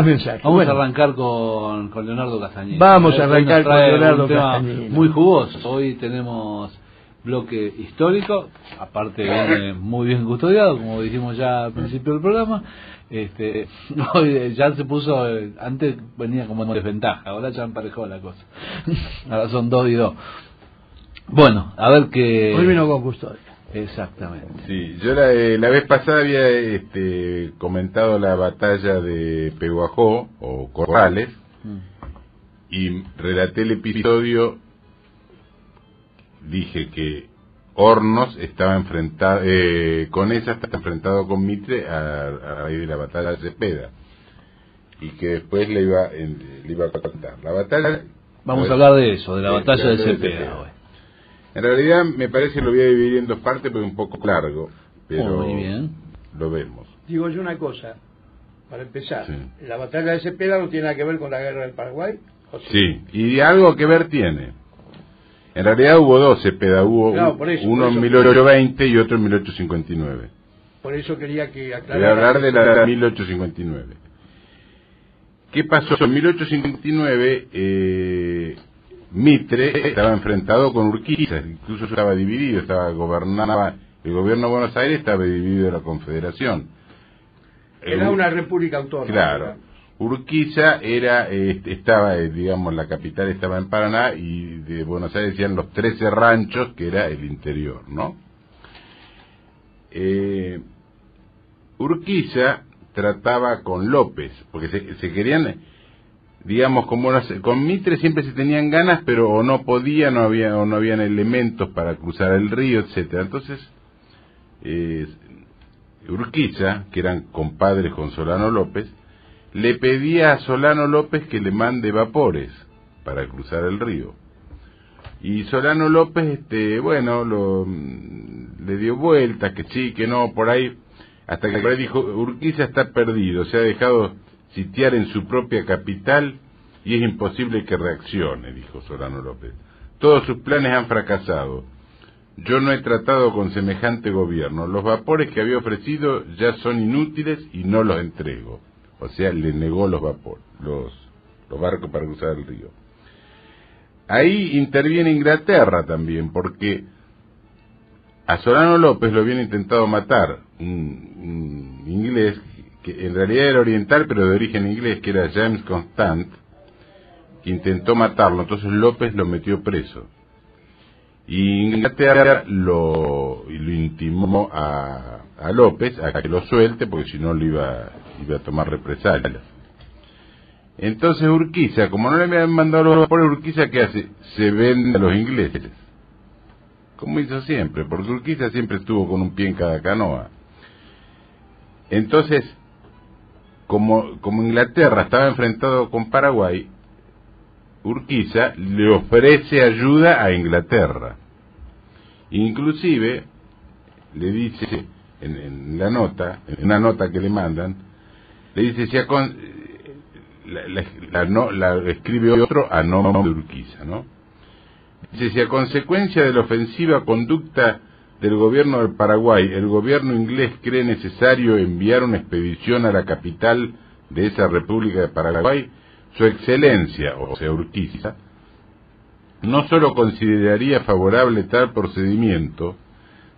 mensajes. Vamos a arrancar con Leonardo Castañeda. Vamos a arrancar con Leonardo Castañeda. Muy jugoso. Hoy tenemos bloque histórico, aparte viene muy bien custodiado, como dijimos ya al principio del programa. Hoy ya se puso, antes venía como en desventaja, ahora ya emparejó la cosa. Ahora son 2 y 2. Bueno, a ver qué... Hoy vino con custodia. Exactamente. Sí, yo la vez pasada había comentado la batalla de Peguajó o Corrales y relaté el episodio. Dije que Hornos estaba enfrentado Conesa está enfrentado con Mitre a raíz de la batalla de Cepeda y que después le iba a contar la batalla. Vamos a hablar de eso, de la batalla de Cepeda hoy. En realidad me parece que lo voy a dividir en 2 partes porque es un poco largo, pero muy bien. Lo vemos. Digo yo una cosa, para empezar, Sí. ¿la batalla de Cepeda no tiene nada que ver con la guerra del Paraguay? Sí, y algo que ver tiene. En realidad hubo 2 Cepeda, hubo claro, uno en 1820 y otro en 1859. Por eso quería que aclarara. Voy a hablar de la de 1859. ¿Qué pasó? En 1859 Mitre estaba enfrentado con Urquiza, incluso estaba dividido, gobernaba el gobierno de Buenos Aires, estaba dividido de la Confederación. Era una república autónoma. Claro. ¿Verdad? Urquiza estaba, digamos, la capital estaba en Paraná y de Buenos Aires decían los 13 ranchos, que era el interior, ¿no? Urquiza trataba con López, porque se querían, digamos, con Mitre siempre se tenían ganas, pero o no podían, o no habían elementos para cruzar el río, etcétera. Entonces, Urquiza, que eran compadres con Solano López, le pedía a Solano López que le mande vapores para cruzar el río. Y Solano López, le dio vueltas, que sí, que no, por ahí, hasta que por ahí dijo, Urquiza está perdido, se ha dejado sitiar en su propia capital y es imposible que reaccione, dijo Solano López. Todos sus planes han fracasado. Yo no he tratado con semejante gobierno. Los vapores que había ofrecido ya son inútiles y no los entrego. O sea, le negó los barcos para cruzar el río. Ahí interviene Inglaterra también, porque a Solano López lo habían intentado matar un inglés, que en realidad era oriental, pero de origen inglés, que era James Constant, que intentó matarlo, entonces López lo metió preso. Y Inglaterra lo intimó a López a que lo suelte, porque si no lo iba a tomar represalias. Entonces Urquiza, como no le habían mandado los vapores, Urquiza, ¿qué hace? Se vende a los ingleses, como hizo siempre, porque Urquiza siempre estuvo con un pie en cada canoa. Entonces, como Inglaterra estaba enfrentado con Paraguay, Urquiza le ofrece ayuda a Inglaterra. Inclusive le dice en la nota, en una nota que le mandan, le dice si escribe otro a nombre de Urquiza, ¿no? Dice, si a consecuencia de la ofensiva conducta del gobierno del Paraguay, el gobierno inglés cree necesario enviar una expedición a la capital de esa República de Paraguay, su excelencia, o sea Urquiza, no solo consideraría favorable tal procedimiento,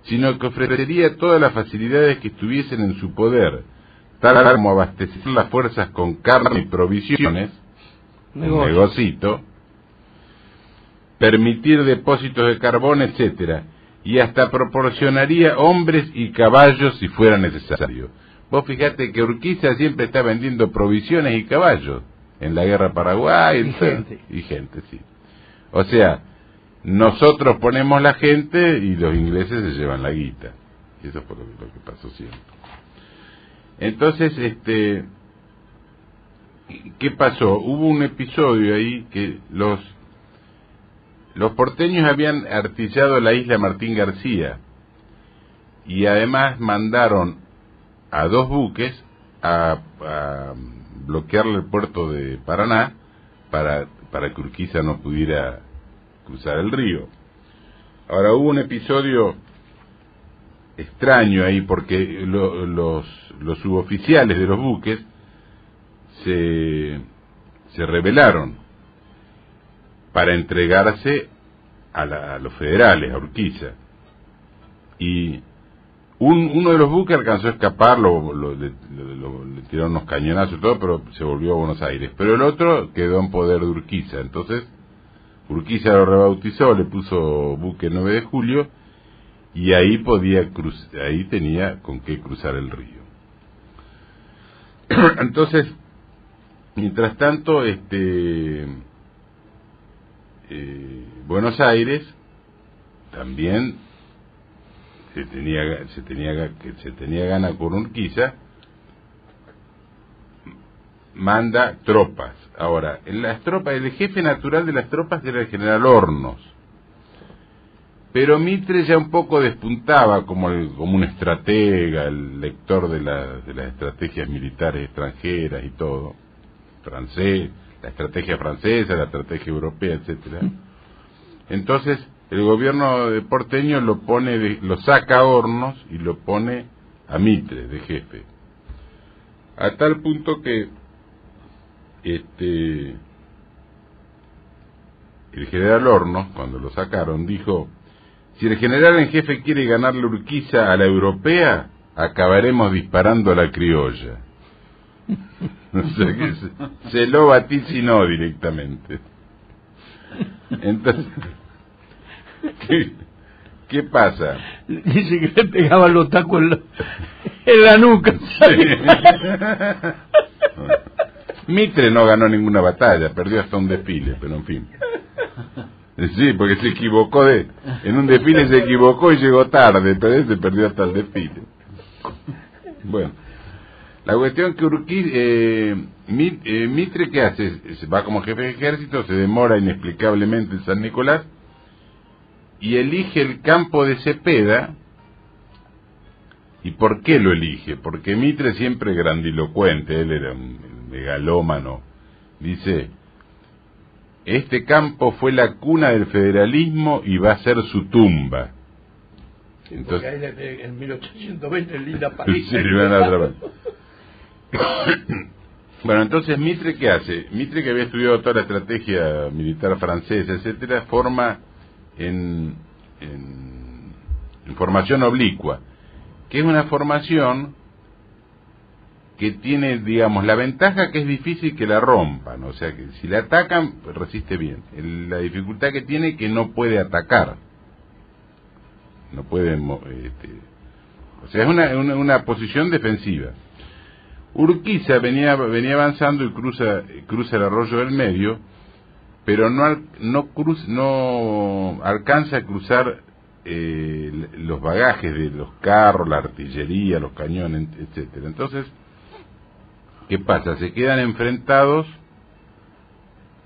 sino que ofrecería todas las facilidades que estuviesen en su poder, tal como abastecer las fuerzas con carne y provisiones, un negocito, permitir depósitos de carbón, etcétera, y hasta proporcionaría hombres y caballos si fuera necesario. Vos fijate que Urquiza siempre está vendiendo provisiones y caballos en la guerra Paraguay y gente, sí. O sea, nosotros ponemos la gente y los ingleses se llevan la guita. Y eso fue lo que pasó siempre. Entonces, ¿qué pasó? Hubo un episodio ahí que los porteños habían artillado la isla Martín García y además mandaron a 2 buques a bloquearle el puerto de Paraná para que Urquiza no pudiera cruzar el río. Ahora hubo un episodio extraño ahí porque los suboficiales de los buques se rebelaron para entregarse a los federales, a Urquiza. Y uno de los buques alcanzó a escapar, le tiraron unos cañonazos y todo, pero se volvió a Buenos Aires. Pero el otro quedó en poder de Urquiza. Entonces, Urquiza lo rebautizó, le puso buque 9 de julio, y ahí ahí tenía con qué cruzar el río. Entonces, mientras tanto, Buenos Aires también se tenía gana con Urquiza, manda tropas. Ahora, en las tropas, el jefe natural de las tropas era el general Hornos, pero Mitre ya un poco despuntaba como un estratega, el lector de las estrategias militares extranjeras y todo, la estrategia francesa, la estrategia europea, etcétera. Entonces, el gobierno de porteño lo saca a Hornos y lo pone a Mitre de jefe, a tal punto que el general Hornos, cuando lo sacaron, dijo: si el general en jefe quiere ganarle Urquiza a la europea, acabaremos disparando a la criolla. O sea que se lo vaticinó directamente. Entonces, ¿qué pasa? Dice que le pegaban los tacos en la nuca. Sí. Mitre no ganó ninguna batalla, perdió hasta un desfile, pero en fin. Sí, porque se equivocó en un desfile se equivocó y llegó tarde, pero se perdió hasta el desfile. Bueno, la cuestión que Mitre, ¿qué hace? Se va como jefe de ejército, se demora inexplicablemente en San Nicolás y elige el campo de Cepeda. ¿Y por qué lo elige? Porque Mitre siempre grandilocuente, él era un megalómano, dice: este campo fue la cuna del federalismo y va a ser su tumba. Sí, entonces, ahí en 1820 en Linda París. Sí, bueno, entonces Mitre, ¿qué hace? Mitre, que había estudiado toda la estrategia militar francesa, etcétera, forma en formación oblicua, que es una formación que tiene, digamos, la ventaja que es difícil que la rompan, o sea que si la atacan resiste bien. La dificultad que tiene es que no puede atacar, no puede, o sea, es una posición defensiva. Urquiza venía avanzando y cruza el arroyo del Medio, pero no alcanza a cruzar los bagajes de los carros, la artillería, los cañones, etcétera. Entonces, ¿qué pasa? Se quedan enfrentados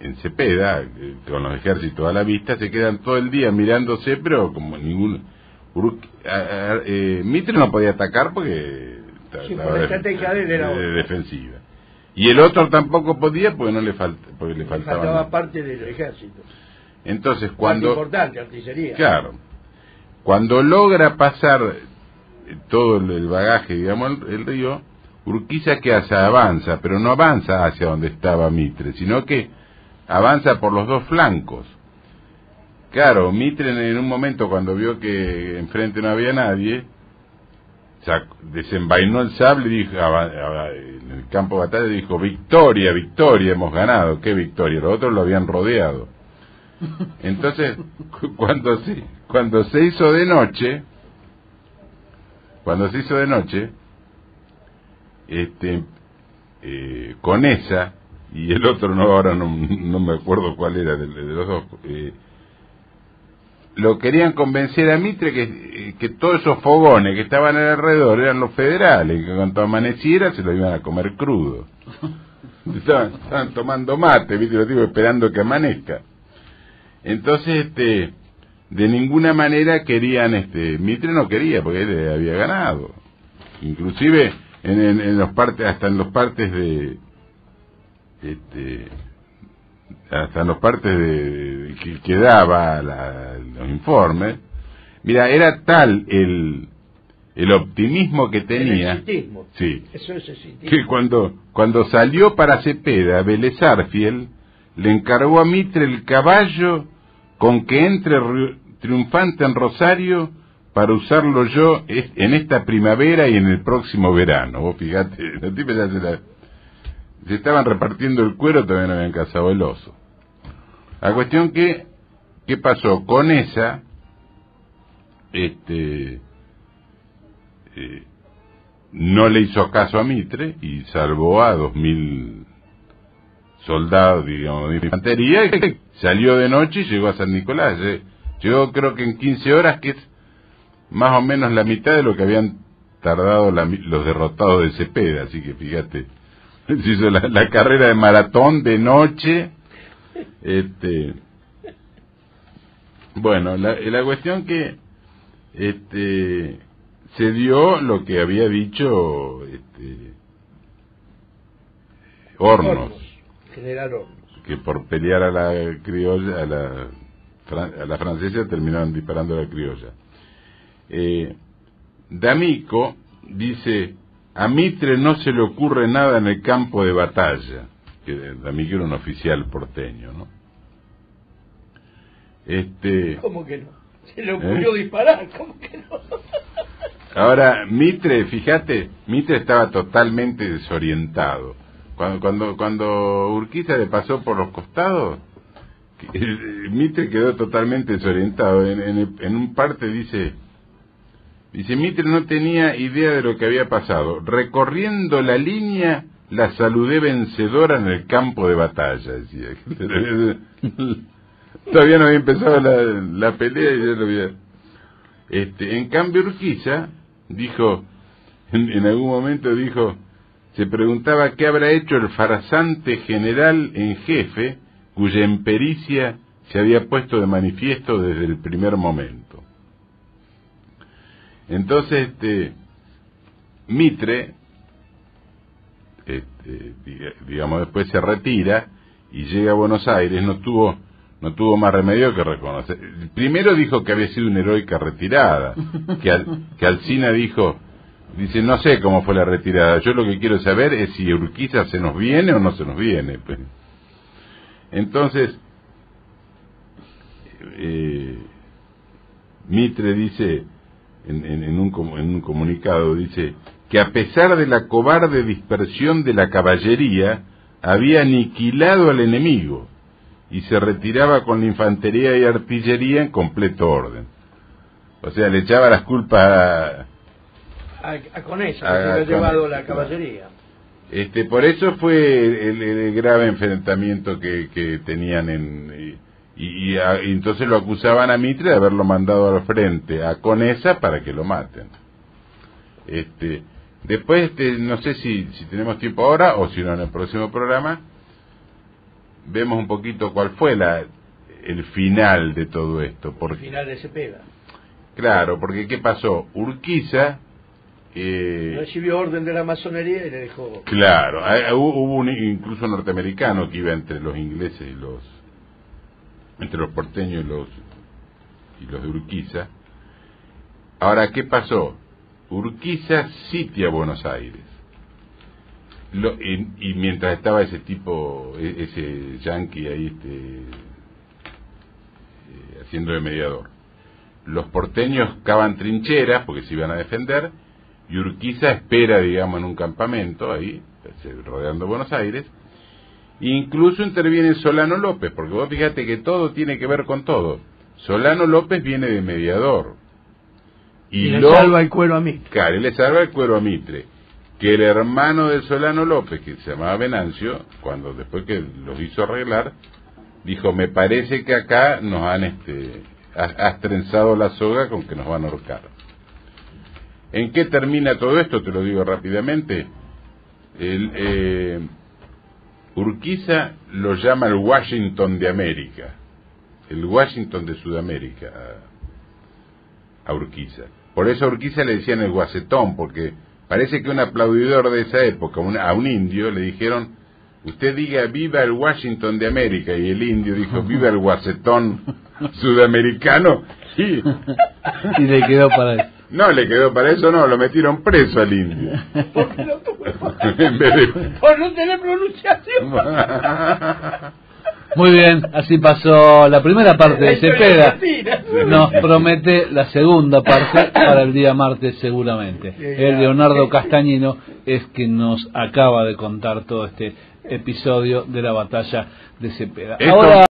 en Cepeda, con los ejércitos a la vista, se quedan todo el día mirándose, pero como Mitre no podía atacar porque estaba la estrategia de él era defensiva. Y el otro tampoco podía porque le faltaba parte del ejército. Entonces, cuando... importante, artillería. Claro. Cuando logra pasar todo el bagaje, digamos, el río, Urquiza, ¿qué hace? Avanza, pero no avanza hacia donde estaba Mitre, sino que avanza por los dos flancos. Claro, Mitre en un momento, cuando vio que enfrente no había nadie, desenvainó el sable y dijo, en el campo de batalla dijo: victoria, victoria, hemos ganado. ¿Qué victoria? Los otros lo habían rodeado. Entonces, cuando se hizo de noche, Conesa y el otro, ahora no me acuerdo cuál era de los dos, lo querían convencer a Mitre que todos esos fogones que estaban alrededor eran los federales, que cuando amaneciera se lo iban a comer crudo. Estaban tomando mate, ¿viste? Los tipos esperando que amanezca. Entonces, de ninguna manera querían, Mitre no quería, porque él había ganado. Inclusive en los partes, hasta en los partes de que daba los informes. Mira, era tal el optimismo que tenía. El exitismo. Sí. Eso es exitismo. Que cuando salió para Cepeda, Vélez Sarsfield le encargó a Mitre el caballo con que entre triunfante en Rosario para usarlo yo en esta primavera y en el próximo verano. Vos fíjate, los tipos ya se estaban repartiendo el cuero, todavía no habían cazado el oso. La cuestión ¿qué pasó? Con esa, no le hizo caso a Mitre y salvó a 2000 soldados, digamos, de infantería, y salió de noche y llegó a San Nicolás. Llegó creo que en 15 horas, que es más o menos la mitad de lo que habían tardado los derrotados de Cepeda, así que fíjate, se hizo la carrera de maratón de noche. Bueno, la cuestión que se dio lo que había dicho Hornos, General Hornos, que por pelear a la criolla, a la francesa, terminaron disparando a la criolla. D'Amico dice: a Mitre no se le ocurre nada en el campo de batalla, que D'Amico era un oficial porteño, ¿no? ¿Cómo que no? Se le ocurrió disparar, ¿cómo que no? Ahora, Mitre, fíjate, Mitre estaba totalmente desorientado. Cuando Urquiza le pasó por los costados, Mitre quedó totalmente desorientado. En un parte dice, Mitre no tenía idea de lo que había pasado. Recorriendo la línea, la saludé vencedora en el campo de batalla, decía. Todavía no había empezado la pelea y ya lo había... en cambio Urquiza dijo, en algún momento dijo, se preguntaba qué habrá hecho el farsante general en jefe, cuya impericia se había puesto de manifiesto desde el primer momento. Entonces, Mitre, digamos, después se retira y llega a Buenos Aires. No tuvo más remedio que reconocer. Primero dijo que había sido una heroica retirada, que Alsina dice, no sé cómo fue la retirada, yo lo que quiero saber es si Urquiza se nos viene o no se nos viene. Entonces, Mitre dice, en un comunicado, dice que a pesar de la cobarde dispersión de la caballería, había aniquilado al enemigo y se retiraba con la infantería y artillería en completo orden. O sea, le echaba las culpas a Conesa, que se había llevado la caballería. Por eso fue el grave enfrentamiento que tenían y entonces lo acusaban a Mitre de haberlo mandado al frente a Conesa para que lo maten. Después, no sé si tenemos tiempo ahora o si no en el próximo programa, vemos un poquito cuál fue el final de todo esto. El final de Cepeda. Claro, porque ¿qué pasó? Urquiza recibió orden de la masonería y le dejó... Claro, hubo incluso un norteamericano que iba entre los ingleses y entre los porteños y los de Urquiza. Ahora, ¿qué pasó? Urquiza sitia Buenos Aires. Y mientras estaba ese tipo, ese yanqui ahí haciendo de mediador, los porteños cavan trincheras porque se iban a defender, y Urquiza espera, digamos, en un campamento ahí, rodeando Buenos Aires, e incluso interviene Solano López, porque vos fíjate que todo tiene que ver con todo. Solano López viene de mediador. Y le salva el cuero a Mitre. Claro, le salva el cuero a Mitre. Que el hermano de Solano López, que se llamaba Venancio, después que los hizo arreglar, dijo, me parece que acá nos han has trenzado la soga con que nos van a ahorcar. ¿En qué termina todo esto? Te lo digo rápidamente. Urquiza lo llama el Washington de América, el Washington de Sudamérica a Urquiza. Por eso a Urquiza le decían el Guacetón, porque parece que un aplaudidor de esa época, a un indio, le dijeron, usted diga viva el Washington de América, y el indio dijo viva el Guacetón sudamericano, y le quedó para eso. No, le quedó para eso, no, lo metieron preso al indio. Porque no tuvo En vez de... por no tener pronunciación. Muy bien, así pasó la primera parte de Cepeda. Nos promete la segunda parte para el día martes seguramente. El Leonardo Castañino es quien nos acaba de contar todo este episodio de la batalla de Cepeda. Ahora